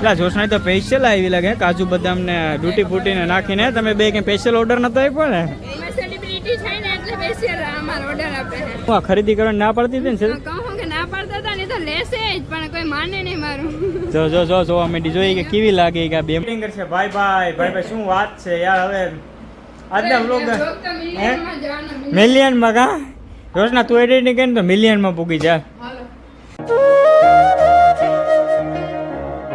પેલા જોશના તો સ્પેશિયલ આવી લાગે કાજુ બદામ ને ડૂટી ફૂટી ને નાખીને તમે બે કે સ્પેશિયલ ઓર્ડર નતો આપ્યો ને સેલિબ્રિટી છે ને એટલે સ્પેશિયલ અમાર ઓર્ડર આપે છે હું ખરીદી કરવાની ના પડતી હતી ને કહું કે ના પાડતા હતા ને તો લેશે જ પણ કોઈ માને નહીં મારું જો અમે જોઈ કે કેવી લાગે કે બે કરશે ભાઈ શું વાત છે યાર હવે આજના વ્લોગ મિલિયન માં કા રોજના તું એડિટિંગ કરીને તો મિલિયન માં પૂગી જા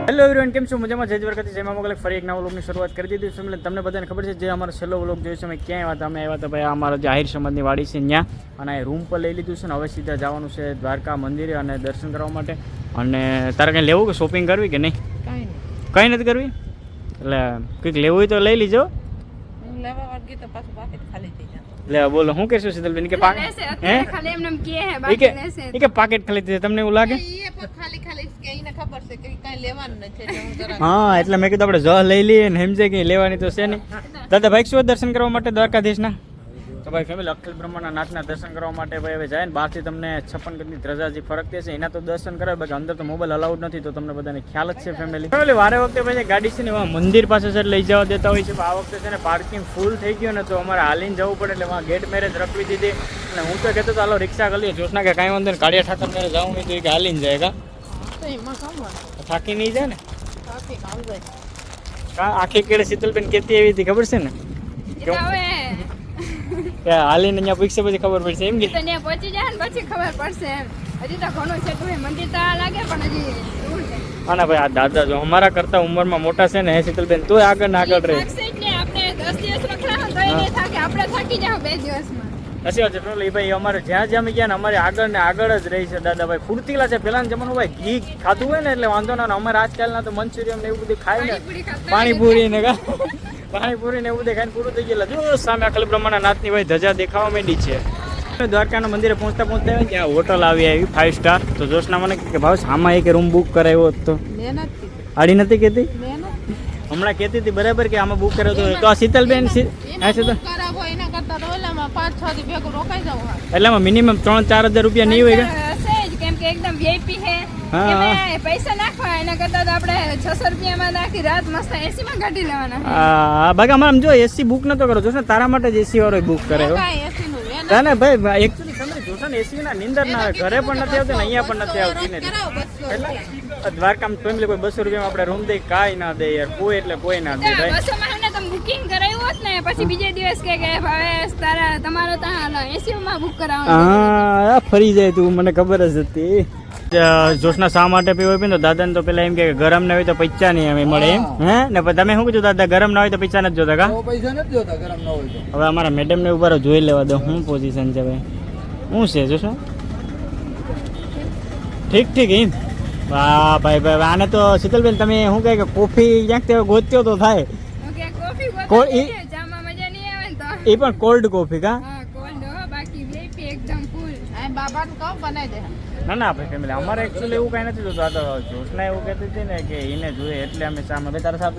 હેલો એવરીવન કેમ છો મજામાં જય દ્વારકાથી જયમાં મોકલે ફરી એક નવા વ્લોગની શરૂઆત કરી દીધી છે એટલે તમને બધાને ખબર છે જે અમારો છેલ્લો વ્લોગ જોયો છે અમે ક્યાં આવ્યા હતા અમે આવ્યા હતા ભાઈ અમારા જે આહિર સમાજની વાડી છે ત્યાં અને એ રૂમ પર લઈ લીધું છે ને હવે સીધા જવાનું છે દ્વારકા મંદિરે અને દર્શન કરવા માટે અને તારે કંઈ લેવું કે શોપિંગ કરવી કે નહીં કંઈ નથી કરવી એટલે કંઈક લેવું હોય તો લઈ લીજો લે બોલો શું કહેશો શીતલબેન કે પાકેટ પાકેટ ખાલી તમને એવું લાગે હા એટલે મેં કીધું આપણે જ લઈ લઈએ ને સમજે કે લેવાની તો છે નહીં દાદા ભાઈ શું દર્શન કરવા માટે દ્વારકાધીશના તો ભાઈ ફેમિલી અખિલ બ્રહ્માના નાથના દર્શન કરવા માટે ભાઈ હવે જાય ને બહારથી તમને 56 ગજની ધજા જે ફરક છે એના તો દર્શન કરાવે બાકી અંદર તો મોબાઈલ અલાઉડ નથી તો તમને બધાને ખ્યાલ જ છે ફેમિલી વારે વખતે ભાઈ ગાડી છે ને એમાં મંદિર પાસે સર લઈ જવા દેતા હોય છે આ વખતે છે ને પાર્કિંગ ફૂલ થઈ ગયો ને તો અમારે હાલીને જવું પડે એટલે એમાં ગેટ મેરેજ રખવી દીધી અને હું તો કહેતો ચાલો રિક્ષા કરી લઈએ જોશના કે કાંઈ વાંધો ને કાળિયા ઠાકર મેરે જવું નહીં તો કે હાલીને જાય કા થાકી નહીં જાય ને આખી કેળે શીતલબેન કેતી એવી હતી ખબર છે ને હાલીને અહીંયા પૂછશે પછી ખબર પડશે એમ કે પહોંચી જાય ને પછી ખબર પડશે એમ હજી તો ઘણું છે તું મંદિર તો લાગે પણ હજી દૂર છે હા ભાઈ આ દાદા જો અમારા કરતા ઉંમરમાં મોટા છે ને શીતલબેન તોય આગળ ને આગળ રહે આપણે 10 દિવસ રખડા તો એ થાકે આપણે થાકી જાવ 2 દિવસમાં સાચી વાત છે પેલો ભાઈ અમારે જ્યાં અમે ગયા ને અમારે આગળ ને આગળ જ રહી છે દાદા ભાઈ ફૂર્તીલા છે પેલાના જમાનો ભાઈ ઘી ખાધું હોય ને એટલે વાંધો ના અમારે આજકાલના તો મંચુરિયન ને એવું બધું ખાય ને પાણીપુરી ને પાણીપુરી ને એવું બધું ખાઈને પૂરું થઈ ગયેલા જો સામે અખિલ બ્રહ્માના નાથની ભાઈ ધજા દેખાવા માંડી છે દ્વારકાના મંદિરે પહોંચતા ત્યાં હોટલ આવી 5 સ્ટાર તો જોશના મને કે ભાવ આમાં એક રૂમ બુક કરાવ્યો તો આડી નથી કહેતી હમણાં કહેતી હતી બરાબર કે આમાં બુક કર્યો તો આ શીતલબેન એટલે આમાં મિનિમમ 3-4 હજાર રૂપિયા નહીં હોય કેમ કે એકદમ વીઆઈપી છે પૈસા નાખવા એના કરતા તો આપણે 600 રૂપિયામાં નાખી રાત મસ્ત એસી માં કાઢી લેવાના હા બાકી આમ જો એસી બુક નતો કરો જોશ ને તારા માટે જ એસી વાળો બુક કરાયો ના ભાઈ એકચ્યુઅલી તમે જોશો ને એસી ના નીંદર ના આવે ઘરે પણ નથી આવતી ને અહીંયા પણ નથી આવતી ને એટલે દ્વારકામાં ફેમિલી કોઈ 200 રૂપિયામાં આપણે રૂમ દે કાંઈ ના દે યાર કોઈ એટલે કોઈ ના દે ભાઈ 200 માં તમે બુકિંગ કરાવ્યું હોત ને પછી બીજે દિવસ કે ભાઈ તારા તમારો ત્યાં એસી માં બુક કરાવવાનું હા ફરી જાય તું મને ખબર જ હતી જોશના શા માટે પીવો પીને તો દાદાને તો પેલા એમ કે ગરમ ના હોય તો પૈસા નહીં અમે મળે એમ હે ને તમે શું કીધું દાદા ગરમ ના હોય તો પૈસા નથી જોતા કા પૈસા નથી જોતા ગરમ ના હોય તો હવે અમારા મેડમ ને ઉભા જોઈ લેવા દો શું પોઝિશન છે ભાઈ શું છે જોશો ઠીક એમ વાહ ભાઈ આને તો શીતલબેન તમે શું કહે કે કોફી ક્યાંક તે ગોત્યો તો થાય એ પણ કોલ્ડ કોફી કા ના આપણે ફેમિલી અમારે એકચ્યુઅલી એવું કઈ નથી જોતું આ તો જોશના એવું કહેતી હતી ને કે એને જોઈએ એટલે અમે ચા માં તારા સાહેબ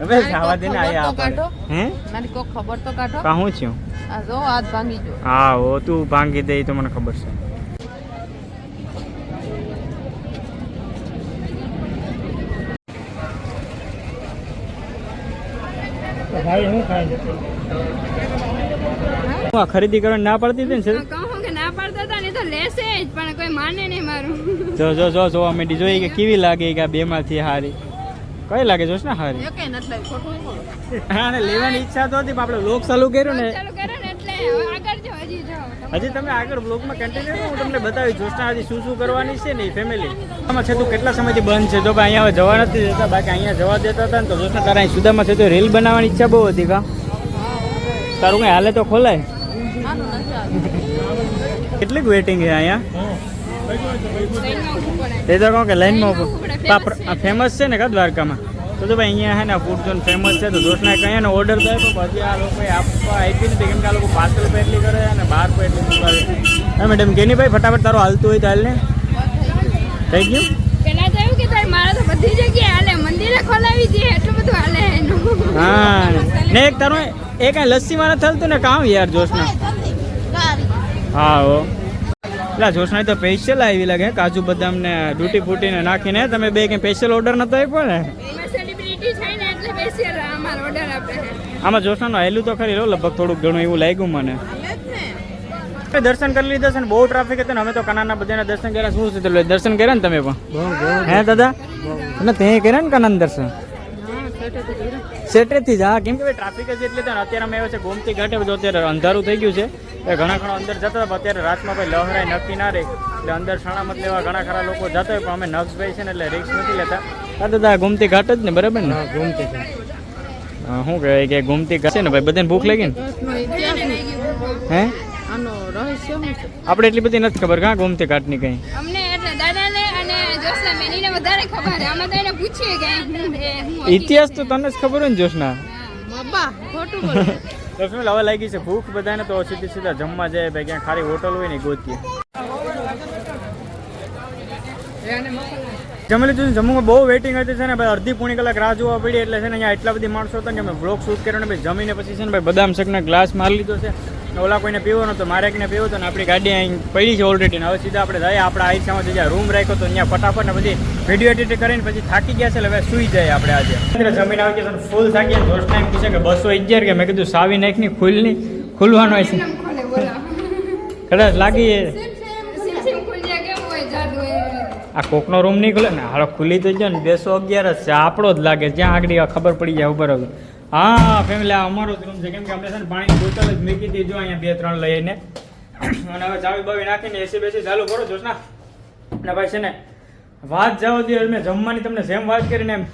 હવે જવા દે ને આયા આપણે હે મારી કોઈ ખબર તો કાઢો કાહું છું આ જો હાથ ભાંગી જો હા ઓ તું ભાંગી દે તો મને ખબર છે ભાઈ હું ખાઈ ખરીદી કરવાની ના પડતી હતી ને ના પાડતા હતા ને તો લેશે જ પણ કોઈ માને નહીં મારું જો અમે જોઈ કે કેવી લાગે કે આ બે માંથી હારી કઈ લાગે જોશ ને હારી હા ને લેવાની ઈચ્છા તો હતી પણ આપણે વ્લોગ ચાલુ કર્યો ને એટલે આગળ જો હજી તમે આગળ વ્લોગમાં કન્ટિન્યુ કરો હું તમને બતાવી જોશના હજી શું કરવાની છે ને ફેમિલી આમાં છે તો કેટલા સમયથી બંધ છે જો ભાઈ અહીંયા જવા નથી દેતા બાકી અહીંયા જવા દેતા હતા ને તો જોશના તારા અહીં સુદામાં છે તો રીલ બનાવવાની ઈચ્છા બહુ હતી કા તારું કઈ હાલે તો ખોલાય કેટલીક વેટિંગ છે અહીંયા એ તો કહું કે લાઈનમાં ફેમસ છે ને કા દ્વારકામાં તો ભાઈ અહીંયા છે ને ફૂડ ઝોન ફેમસ છે તો જોશના કહીએ ને ઓર્ડર થાય તો પછી આ લોકો આપવા આપી નથી કેમ કે આ લોકો પાર્સલ પર એટલી કરે અને બહાર પર એટલી મૂકાવે હા મેડમ કે નહીં ભાઈ ફટાફટ તારું હાલતું હોય તો હાલ ને થઈ ગયું પેલા તો એવું કે તારે મારે તો બધી જગ્યાએ હાલે મંદિરે ખોલાવી દે એટલું બધું હાલે એનું હા ને એક તારું એ કાંઈ લસ્સીમાં નથી હાલતું ને કામ યાર જોશના હા હો એટલે જોશના તો સ્પેશિયલ આવી લાગે કાજુ બદામ ને ડૂટી ફૂટીને નાખીને તમે બે કંઈ સ્પેશિયલ ઓર્ડર નતો આપ્યો ને એમાં સેલિબ્રિટી છે ને એટલે સ્પેશિયલ અમારો ઓર્ડર આપે છે આમાં જોશનાનું આવેલું તો ખરી લો લગભગ થોડુંક ઘણું એવું લાગ્યું મને દર્શન કરી લીધા છે ને બહુ ટ્રાફિક હતું ને અમે તો કનાના બધાના દર્શન કર્યા શું છે તો દર્શન કર્યા ને તમે પણ હે દાદા અને તે કર્યા ને કનાના દર્શન સેટેથી જ હા કેમ કે ટ્રાફિક જ એટલે તો અત્યારે અમે આવ્યા છે ગોમતી ઘાટે બધું અત્યારે અંધારું થઈ ગયું છે એ ઘણા અંદર જતા હતા અત્યારે રાતમાં ભાઈ લહરાય નક્કી ના રહે એટલે અંદર સણામત લેવા ઘણા ખરા લોકો જતા હોય પણ અમે નક્ષભાઈ છે ને એટલે રિસ્ક નથી લેતા હા દાદા ગોમતી ઘાટ જ ને બરાબર ને ગોમતી શું કહેવાય કે ગોમતી ઘાટ છે ને ભાઈ બધાને ભૂખ લાગી ને હે આપણે એટલી બધી નથી ખબર કાં ગોમતી ઘાટની કઈ અમને એટલે દાદાને અને જોશના મેનીને વધારે ખબર છે અમે તો એને પૂછીએ કે હું ઇતિહાસ તો તને જ ખબર હોય ને જોશના બાબા ખોટું બોલે તો શું હવે લાગી છે ભૂખ બધાને તો સીધા જમવા જાય ભાઈ ક્યાં ખાલી હોટલ હોય ને ગોતીએ જમી લીધું જમવામાં બહુ વેઇટિંગ હતી છે ને ભાઈ અડધી પોણી કલાક રાહ જોવા પડી એટલે છે ને અહીંયા એટલા બધી માણસો હતા કે અમે બ્લોગ શૂટ કર્યો ને ભાઈ જમીને પછી છે ને ભાઈ બદામ શેકના ગ્લાસ મારી લીધો છે ઓલા કોઈને પીવો તો મારે એકને પીવો તો ને આપણી ગાડી અહીં પડી છે ઓલરેડી હવે સીધા આપણે જઈએ આપણા આઈસામાં જ્યાં રૂમ રાખ્યો તો અહીંયા ફટાફટ ને બધી વિડીયો એડિટ કરીને પછી થાકી ગયા છે હવે સુઈ જાય આપણે આજે જમીન આવી ગયા ફૂલ થાકી ગયા જોશના એમ પૂછે કે 211 કે મેં કીધું સાવી નાખની ખુલવાનો હોય છે ખોલે બોલા કદાચ લાગી સિમ ખુલ જાય કેમ હોય જાદુ આ કોકનો રૂમ નહીં ખુલે ને હાલો ખુલી તો ગયો ને 211 જ છે આપણો જ લાગે જ્યાં આગળ ખબર પડી જાય ઉપર હા ફેમિલી આ અમારો જ રૂમ છે કેમ કે અમે છે ને પાણીની બોટલ જ મૂકી દીધું અહીંયા 2-3 લઈને અને હવે ચાવી બાવી નાખીને એસી બેસી ચાલુ કરો છો ને ભાઈ છે ને વાત જવા દે મેં જમવાની તમને જેમ વાત કરીને એમ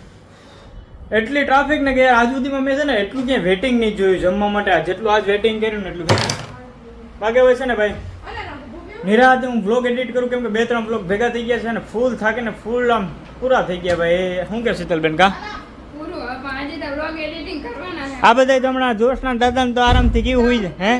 એટલી ટ્રાફિક ને કે યાર આજ સુધીમાં મેં છે ને એટલું ક્યાંય વેટિંગ નહીં જોયું જમવા માટે જેટલું આજ વેટિંગ કર્યું ને એટલું બાકી હોય છે ને ભાઈ નિરાતે હું બ્લોગ એડિટ કરું કેમ કે 2-3 બ્લોગ ભેગા થઈ ગયા છે ને ફૂલ થાકીને ફૂલ આમ પૂરા થઈ ગયા ભાઈ શું કે શીતલબેન કા આ બધા તો હમણાં જોશના દાદા તો આરામથી કેવું હોય છે હે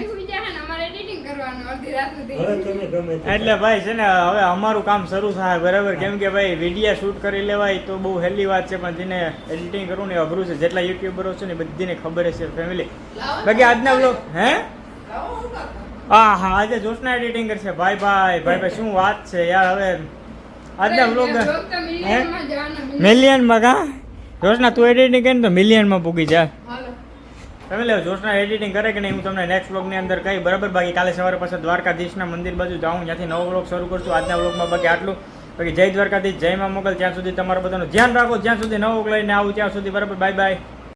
એટલે ભાઈ છે ને હવે અમારું કામ શરૂ થાય બરાબર કેમ કે ભાઈ વિડીયો શૂટ કરી લેવાય તો બહુ હેલી વાત છે પણ જેને એડિટિંગ કરવું ને અઘરું છે જેટલા યુટ્યુબરો છે ને બધીને ખબર છે ફેમિલી બાકી આજના બ્લોગ હે હા હા આજે જોશના એડિટિંગ કરશે ભાઈ શું વાત છે યાર હવે આજના બ્લોગ મિલિયનમાં કા જોશના તું એડિટિંગ કરીને તો મિલિયનમાં પૂગી જા ફેમિલી જોશના એડિટિંગ કરે કે નહીં હું તમને નેક્સ્ટ બ્લોગની અંદર કહી બરાબર બાકી કાલે સવારે પાછા દ્વારકાધીશના મંદિર બાજુ જાઉં ત્યાંથી નવો બ્લોગ શરૂ કરશું આજના બ્લોગમાં બાકી આટલું બાકી જય દ્વારકાધીશ જય માં મોગલ ત્યાં સુધી તમારા બધાનું ધ્યાન રાખો જ્યાં સુધી નવો લઈને આવું ત્યાં સુધી બરાબર બાય